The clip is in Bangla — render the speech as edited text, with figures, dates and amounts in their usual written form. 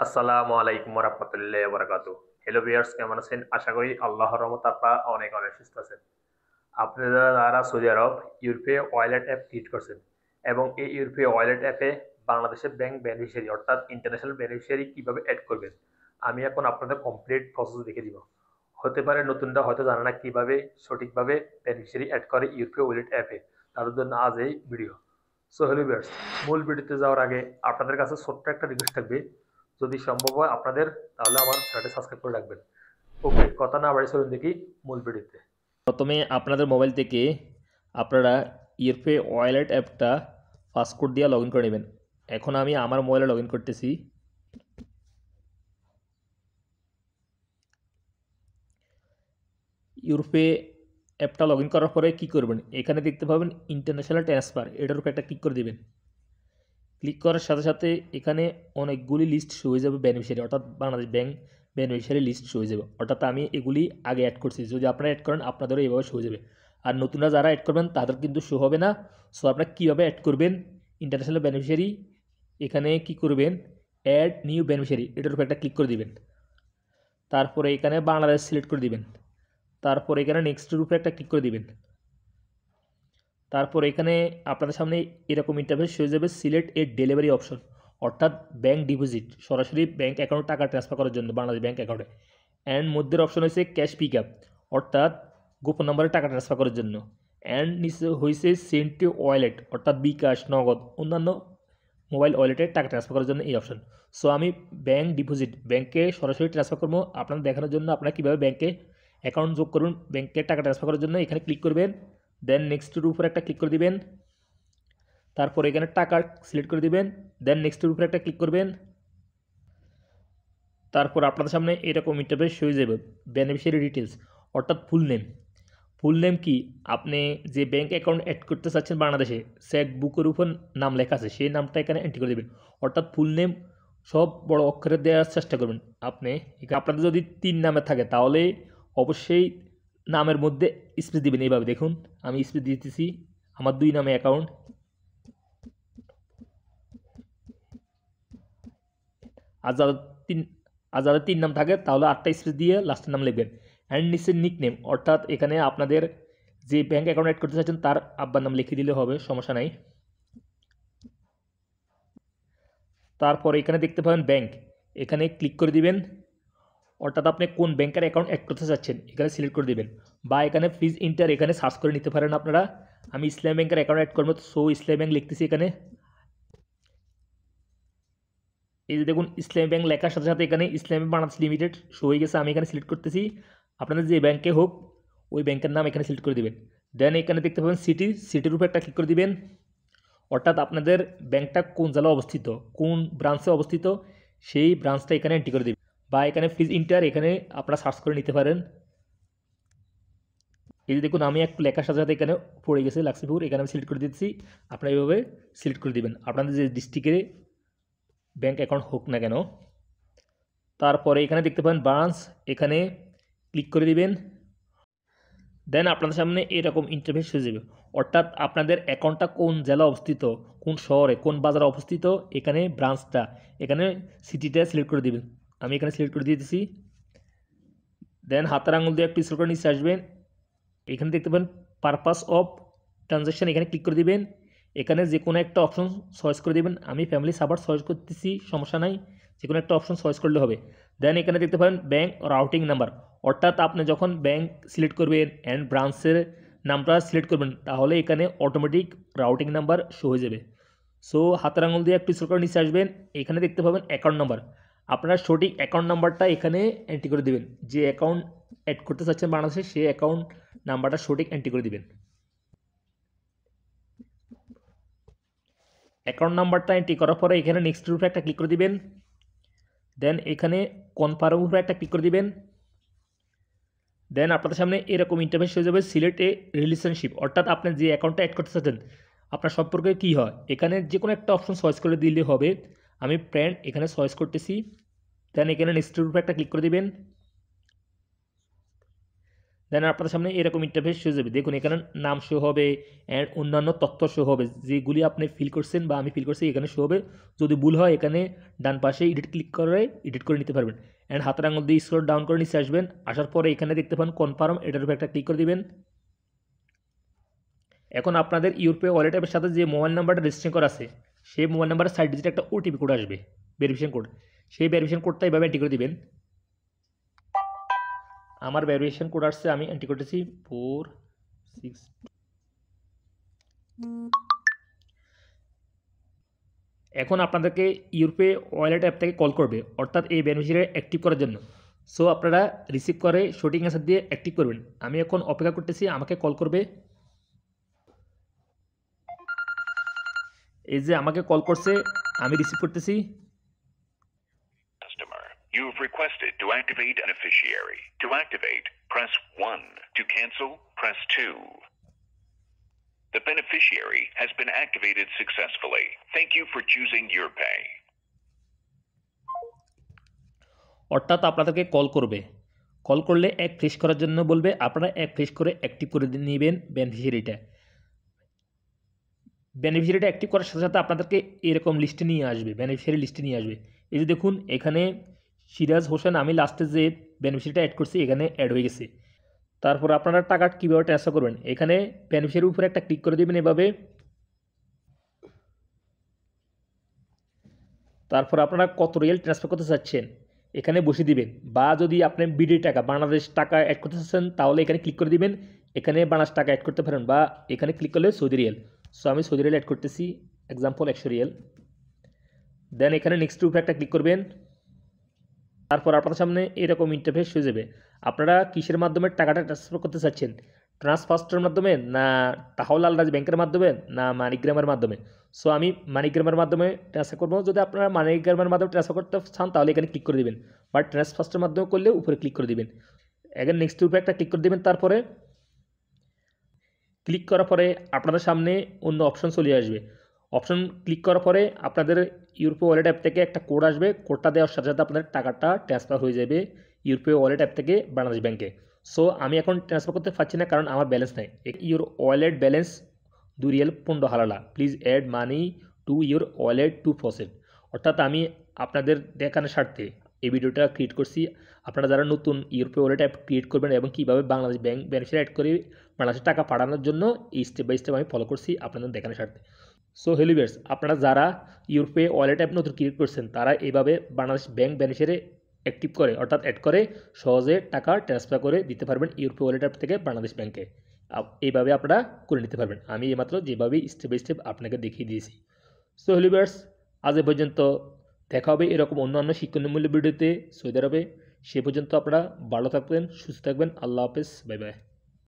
আসসালামু আলাইকুম ওয়া রাহমাতুল্লাহি ওয়া বারাকাতুহু। হ্যালো ভিউয়ার্স, কেমন আছেন? আশা করি আল্লাহর রহমতে আপনারা অনেক অনেক সুস্থ আছেন। আপনারা যারা সৌদি আরব ইউরোপে ওয়ালেট অ্যাপ ক্রিয়েট করছেন এবং এই ইউরোপে ওয়ালেট অ্যাপে বাংলাদেশের ব্যাংক বেনিফিশিয়ারি অর্থাৎ ইন্টারন্যাশনাল বেনিফিশিয়ারি কিভাবে অ্যাড করবেন, আমি এখন আপনাদের কমপ্লিট প্রসেস দেখে দিব। হতে পারে নতুনরা হয়তো জানে না কিভাবে সঠিকভাবে বেনিফিশিয়ারি অ্যাড করে ইউরোপে ওয়ালেট অ্যাপে, তাদের জন্য আজ এই ভিডিও। সো হ্যালো ভিউয়ার্স, মূল ভিডিওতে যাওয়ার আগে আপনাদের কাছে ছোট্ট একটা রিকোয়েস্ট থাকবে, যদি সম্ভব হয় আপনাদের, তাহলে আমার চ্যানেলটি সাবস্ক্রাইব করে রাখবেন। ওকে, কথা না বাড়ি চলুন দেখি মূল ভিডিওতে। প্রথমে আপনাদের মোবাইল থেকে আপনারা ইরফে ওয়ালেট অ্যাপটা পাসওয়ার্ড দিয়ে লগ ইন করে নেবেন। এখন আমি আমার মোবাইলে লগ ইন করতেছি। ইউরপে অ্যাপটা লগ ইন করার পরে কী করবেন, এখানে দেখতে পাবেন ইন্টারন্যাশনাল ট্রান্সফার, এটার উপর একটা ক্লিক করে দেবেন। ক্লিক করার সাথে সাথে এখানে অনেকগুলি লিস্ট শো হয়ে যাবে বেনিফিশিয়ারি, অর্থাৎ Bangladesh bank beneficiary list show হয়ে যাবে। অর্থাৎ আমি এগুলি আগে অ্যাড করছি, যদি আপনারা অ্যাড করেন আপনাদেরও এইভাবে শো হয়ে যাবে। আর নতুনরা যারা অ্যাড করবেন তাদের কিন্তু শো হবে না। সো আপনারা কীভাবে অ্যাড করবেন ইন্টারন্যাশনাল বেনিফিশিয়ারি, এখানে কি করবেন, অ্যাড নিউ বেনিফিশিয়ারি, এটার উপর একটা ক্লিক করে দিবেন। তারপরে এখানে বাংলাদেশ সিলেক্ট করে দিবেন। তারপরে এখানে নেক্সটের উপরে একটা ক্লিক করে দিবেন। তারপর এখানে আপনাদের সামনে এরকম ইন্টারফেস হয়ে যাবে, সিলেক্ট এ ডেলিভারি অপশন, অর্থাৎ ব্যাঙ্ক ডিপোজিট, সরাসরি ব্যাঙ্ক অ্যাকাউন্টে টাকা ট্রান্সফার করার জন্য বাংলাদেশ ব্যাঙ্ক অ্যাকাউন্টে। অ্যান্ড মধ্যের অপশন হয়েছে ক্যাশ পিক আপ, অর্থাৎ গোপন নম্বরে টাকা ট্রান্সফার করার জন্য। অ্যান্ড নিচে হয়েছে সেন্ড টু ওয়ালেট, অর্থাৎ বিকাশ, নগদ, অন্যান্য মোবাইল ওয়ালেটে টাকা ট্রান্সফার করার জন্য এই অপশন। সো আমি ব্যাঙ্ক ডিপোজিট, ব্যাঙ্কে সরাসরি ট্রান্সফার করবো আপনাদের দেখানোর জন্য, আপনারা কীভাবে ব্যাঙ্কে অ্যাকাউন্ট যোগ করুন ব্যাঙ্কে টাকা ট্রান্সফার করার জন্য। এখানে ক্লিক করবেন, দেন নেক্সটের উপর একটা ক্লিক করে দিবেন। তারপর এখানে টাকা সিলেক্ট করে দিবেন, দেন নেক্সটের উপর একটা ক্লিক করবেন। তারপর আপনাদের সামনে এরকম ইন্টারফেস হয়ে যাবে, বেনিফিশিয়ারি ডিটেলস, অর্থাৎ ফুল নেম। ফুল নেম কি, আপনি যে ব্যাঙ্ক অ্যাকাউন্ট অ্যাড করতে চাচ্ছেন বাংলাদেশে, চেক বুকের উপর নাম লেখা আছে, সেই নামটা এখানে এন্ট্রি করে দেবেন। অর্থাৎ ফুল নেম সব বড় অক্ষরে দেওয়ার চেষ্টা করবেন আপনি। আপনাদের যদি 3 নামে থাকে তাহলে অবশ্যই নামের মধ্যে স্পেস দিবেন। এইভাবে দেখুন, আমি স্পেস দিতেছি, আমার 2 নামে অ্যাকাউন্ট। আর যাদের তিন আর যাদের 3 নাম থাকে তাহলে 8টা স্পেস দিয়ে লাস্টের নাম লিখবেন। অ্যান্ড নিচে নিক নেম, অর্থাৎ এখানে আপনাদের যে ব্যাঙ্ক অ্যাকাউন্ট অ্যাড করতে চাচ্ছেন তার আব্বার নাম লিখে দিলে হবে, সমস্যা নাই। তারপর এখানে দেখতে পাবেন ব্যাঙ্ক, এখানে ক্লিক করে দিবেন। অর্থাৎ আপনি কোন ব্যাংকের অ্যাকাউন্ট অ্যাড করতে চাচ্ছেন এখানে সিলেক্ট করে দেবেন, বা এখানে প্লিজ ইন্টার এখানে সার্চ করে নিতে পারেন আপনারা। আমি ইসলাম ব্যাংকের অ্যাকাউন্ট অ্যাড করবো, সো ইসলাম ব্যাংক লিখতেছি এখানে। এই যে দেখুন ইসলামী ব্যাংক লেখার সাথে সাথে এখানে ইসলামী বাংলাদেশ লিমিটেড শো হয়ে গেছে। আমি এখানে সিলেক্ট করতেছি, আপনাদের যে ব্যাংকে হোক ওই ব্যাংকের নাম এখানে সিলেক্ট করে দেবেন। দেন এখানে দেখতে পাবেন সিটির উপর একটা ক্লিক করে দিবেন। অর্থাৎ আপনাদের ব্যাংকটা কোন জেলায় অবস্থিত, কোন ব্রাঞ্চে অবস্থিত, সেই ব্রাঞ্চটা এখানে এন্ট্রি করে দেবেন। বা এখানে প্লিজ ইন্টার এখানে আপনারা সার্চ করে নিতে পারেন। এই যে দেখুন আমি একটু লেখার সাথে সাথে এখানে পড়ে গেছে লাক্সিপুর, এখানে আমি সিলেক্ট করে দিচ্ছি। আপনারা এইভাবে সিলেক্ট করে দিবেন আপনাদের যে ডিস্ট্রিক্টে ব্যাঙ্ক অ্যাকাউন্ট হোক না কেন। তারপরে এখানে দেখতে পাবেন ব্রাঞ্চ, এখানে ক্লিক করে দিবেন। দেন আপনাদের সামনে এরকম ইন্টারফেস হয়ে যাবে, অর্থাৎ আপনাদের অ্যাকাউন্টটা কোন জেলা অবস্থিত, কোন শহরে, কোন বাজারে অবস্থিত, এখানে ব্রাঞ্চটা, এখানে সিটিটা সিলেক্ট করে দিবেন। আমি এখানে সিলেক্ট করে দিয়েছি। দেন হাতের আঙুল দিয়ে একটু স্ক্রল করে নিচে আসবেন, এখানে দেখতে পাবেন পারপাস অফ ট্রানজ্যাকশান, এখানে ক্লিক করে দিবেন। এখানে যে কোনো একটা অপশন চয়েস করে দেবেন, আমি ফ্যামিলি সার্ভার চয়েস করতেছি, সমস্যা নাই, যে কোনো একটা অপশন চয়েস করলে হবে। দেন এখানে দেখতে পাবেন ব্যাঙ্ক রাউটিং নাম্বার, অর্থাৎ আপনি যখন ব্যাঙ্ক সিলেক্ট করবেন অ্যান্ড ব্রাঞ্চের নামটা সিলেক্ট করবেন তাহলে এখানে অটোমেটিক রাউটিং নাম্বার শো হয়ে যাবে। সো হাতের আঙুল দিয়ে একটু স্ক্রল করে নিচে আসবেন, এখানে দেখতে পাবেন অ্যাকাউন্ট নাম্বার, আপনার সঠিক অ্যাকাউন্ট নাম্বারটা এখানে এন্ট্রি করে দেবেন। যে অ্যাকাউন্ট অ্যাড করতে চাচ্ছেন বাংলাদেশে সেই অ্যাকাউন্ট নাম্বারটা সঠিক এন্ট্রি করে দিবেন। অ্যাকাউন্ট নাম্বারটা এন্ট্রি করার পরে এখানে নেক্সটের উপরে একটা ক্লিক করে দিবেন। দেন এখানে কনফার্মের উপরে একটা ক্লিক করে দিবেন। দেন আপনাদের সামনে এরকম ইন্টারফেস হয়ে যাবে, সিলেক্ট এ রিলেশনশিপ, অর্থাৎ আপনি যে অ্যাকাউন্টটা অ্যাড করতে চাচ্ছেন আপনার সম্পর্কে কী হয়, এখানে যে কোনো একটা অপশন চয়েস করে দিলে হবে। আমি ফ্রেন্ড এখানে চয়েস করতেছি। দেন এখানে নেক্সটের উপরে একটা ক্লিক করে দিবেন। দেন আপনাদের সামনে এরকম ইন্টারফেস শো যাবে। দেখুন এখানে নাম শো হবে অ্যান্ড অন্যান্য তথ্য শো হবে, যেগুলি আপনি ফিল করছেন বা আমি ফিল করছি এখানে শো হবে। যদি ভুল হয় এখানে ডান পাশে এডিট ক্লিক করে এডিট করে নিতে পারবেন। অ্যান্ড হাতের আঙুল দিয়ে স্ক্রল ডাউন করে নিচে আসবেন, আসার পরে এখানে দেখতে পান কনফার্ম, এটার উপর একটা ক্লিক করে দিবেন। এখন আপনাদের ইউরোপে ওয়ালেট অ্যাপের সাথে যে মোবাইল নাম্বারটা রেজিস্ট্রেশন করা আছে সেই মোবাইল নাম্বারের 6 ডিজিট একটা ওটিপি কোড আসবে, ভেরিফিকেশন কোড। সেই ভেরিফিকেশন কোডটা এভাবে এন্ট্রি করে দিবেন। আমার ভেরিফিকেশন কোড আসছে, আমি এন্ট্রি করতেছি 4 6। এখন আপনাদেরকে ইউরোপে ওয়ালেট অ্যাপ থেকে কল করবে, অর্থাৎ এই বেনিফিশিয়ারি অ্যাক্টিভ করার জন্য। সো আপনারা রিসিভ করে সঠিক অ্যান্সার দিয়ে অ্যাক্টিভ করবেন। আমি এখন অপেক্ষা করতেছি, আমাকে কল করবে। এই যে আমাকে কল করছে, আমি রিসিভ করতেছি। Customer, you've requested to activate an beneficiary. To activate, press 1. To cancel, press 2. The beneficiary has been activated successfully. Thank you for choosing YourPay. অর্থাৎ আপনাদেরকে কল করবে, কল করলে এক ফ্রেশ করার জন্য বলবে, আপনারা এক ফ্রেশ করে অ্যাক্টিভ করে নেবেন বেনিফিশিয়ারিটা। বেনিফিশিয়ারিটা অ্যাক্টিভ করার সাথে সাথে আপনাদেরকে এরকম লিস্টে নিয়ে আসবে, বেনিফিশিয়ারি লিস্টে নিয়ে আসবে। এই যে দেখুন এখানে সিরাজ হোসেন, আমি লাস্টে যে বেনিফিশিয়ারিটা অ্যাড করছি এখানে অ্যাড হয়ে গেছে। তারপর আপনারা টাকা কীভাবে ট্রান্সফার করবেন, এখানে বেনিফিশিয়ারির উপরে একটা ক্লিক করে দেবেন এভাবে। তারপর আপনারা কত রিয়েল ট্রান্সফার করতে চাচ্ছেন এখানে বসে দিবেন, বা যদি আপনি বিডি টাকা বাংলাদেশ টাকা অ্যাড করতে চাচ্ছেন তাহলে এখানে ক্লিক করে দিবেন, এখানে বাংলাদেশ টাকা অ্যাড করতে পারেন, বা এখানে ক্লিক করলে সৌদি রিয়াল। সো আমি সৌদি রিয়াল অ্যাড করতেছি, এক্সাম্পল 100 রিয়াল। দেন এখানে নেক্সট উপরে একটা ক্লিক করবেন। তারপর আপনাদের সামনে এরকম ইন্টারফেস হয়ে যাবে। আপনারা কিসের মাধ্যমে টাকাটা ট্রান্সফার করতে চাচ্ছেন, ট্রান্সফার্স্টের মাধ্যমে, না তাহলে আলরাজ ব্যাংকের মাধ্যমে, না মানিগ্রামের মাধ্যমে। সো আমি মানিগ্রামের মাধ্যমে ট্রান্সফার করবো। যদি আপনারা মানিগ্রামের মাধ্যমে ট্রান্সফার করতে চান তাহলে এখানে ক্লিক করে দেবেন, বাট ট্রান্সফার্স্টের মাধ্যমে করলে উপরে ক্লিক করে দেবেন। এখানে নেক্সট উপরে একটা ক্লিক করে দেবেন। তারপরে ক্লিক করার পরে আপনাদের সামনে অন্য অপশন চলে আসবে। অপশন ক্লিক করার পরে আপনাদের ইউরোপে ওয়ালেট অ্যাপ থেকে একটা কোড আসবে, কোডটা দেওয়ার সাথে সাথে আপনাদের টাকাটা ট্রান্সফার হয়ে যাবে ইউরোপে ওয়ালেট অ্যাপ থেকে বাংলাদেশ ব্যাংকে। সো আমি এখন ট্রান্সফার করতে পারছি না কারণ আমার ব্যালেন্স নাই। ইউর ওয়ালেট ব্যালেন্স 2 রিয়াল 15 হালালা, please add money to your wallet to proceed. অর্থাৎ আমি আপনাদের দেখানোর স্বার্থে এই ভিডিওটা ক্রিয়েট করছি। আপনারা যারা নতুন ইউরোপে ওয়ালেট অ্যাপ ক্রিয়েট করবেন এবং কীভাবে বাংলাদেশ ব্যাংক বেনিফিশিয়ারি অ্যাড করে বাংলাদেশের টাকা পাঠানোর জন্য এই স্টেপ বাই স্টেপ আমি ফলো করছি আপনাদের দেখানোর স্বার্থে। সো হেলো ভিউয়ার্স, আপনারা যারা ইউরোপে ওয়ালেট অ্যাপ নতুন ক্রিয়েট করছেন তারা এইভাবে বাংলাদেশ ব্যাংক বেনিফিশিয়ারি অ্যাক্টিভ করে, অর্থাৎ অ্যাড করে সহজে টাকা ট্রান্সফার করে দিতে পারবেন ইউরোপে ওয়ালেট অ্যাপ থেকে বাংলাদেশ ব্যাংকে। এইভাবে আপনারা করে নিতে পারবেন। আমি এইমাত্র যেভাবে স্টেপ বাই স্টেপ আপনাকে দেখিয়ে দিয়েছি। সো হেলো ভিউয়ার্স, আজ এ পর্যন্ত। দেখা হবে এরকম অন্যান্য শিক্ষণীয়মূল্য ভিডিওতে সৌদি আরবে। সে পর্যন্ত আপনারা ভালো থাকবেন, সুস্থ থাকবেন। আল্লাহ হাফেজ, বাই বাই।